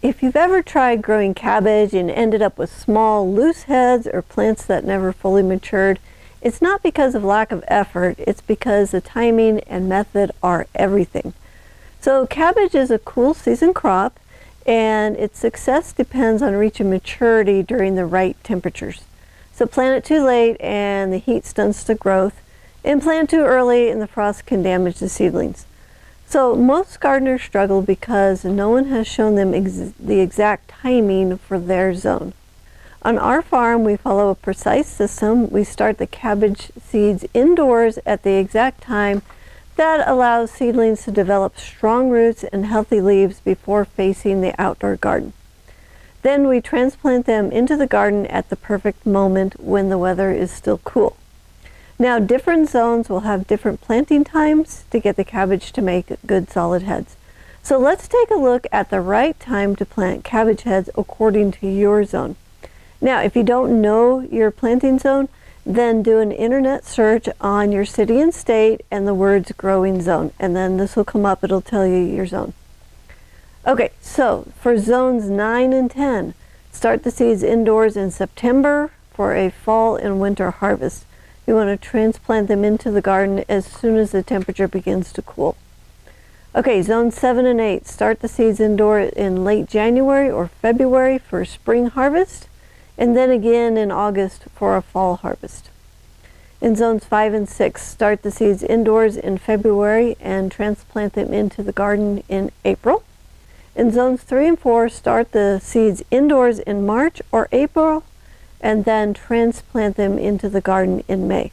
If you've ever tried growing cabbage and ended up with small, loose heads or plants that never fully matured, it's not because of lack of effort, it's because the timing and method are everything. So cabbage is a cool season crop, and its success depends on reaching maturity during the right temperatures. So plant it too late and the heat stunts the growth, and plant too early and the frost can damage the seedlings. So most gardeners struggle because no one has shown them the exact timing for their zone. On our farm, we follow a precise system. We start the cabbage seeds indoors at the exact time that allows seedlings to develop strong roots and healthy leaves before facing the outdoor garden. Then we transplant them into the garden at the perfect moment when the weather is still cool. Now, different zones will have different planting times to get the cabbage to make good solid heads. So let's take a look at the right time to plant cabbage heads according to your zone. Now, if you don't know your planting zone, then do an internet search on your city and state and the words growing zone, and then this will come up. It'll tell you your zone. Okay, so for zones 9 and 10, start the seeds indoors in September for a fall and winter harvest. You want to transplant them into the garden as soon as the temperature begins to cool. Okay, zones 7 and 8, start the seeds indoors in late January or February for spring harvest, and then again in August for a fall harvest. In zones 5 and 6, start the seeds indoors in February and transplant them into the garden in April. In zones 3 and 4, start the seeds indoors in March or April and then transplant them into the garden in May.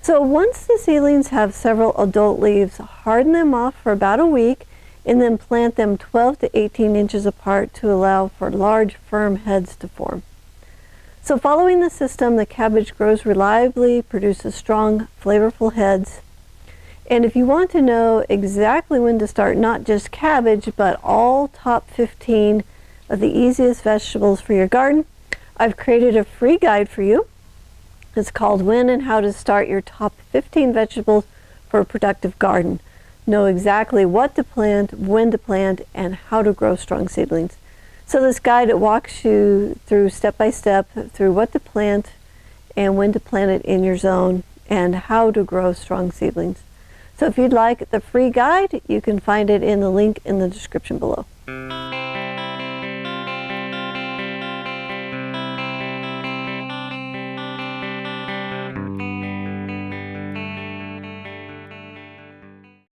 So once the seedlings have several adult leaves, harden them off for about a week and then plant them 12 to 18 inches apart to allow for large, firm heads to form. So following the system, the cabbage grows reliably, produces strong, flavorful heads. And if you want to know exactly when to start not just cabbage, but all top 15 of the easiest vegetables for your garden, I've created a free guide for you. It's called When and How to Start Your Top 15 Vegetables for a Productive Garden. Know exactly what to plant, when to plant, and how to grow strong seedlings. So this guide, it walks you through step by step through what to plant and when to plant it in your zone and how to grow strong seedlings. So if you'd like the free guide, you can find it in the link in the description below.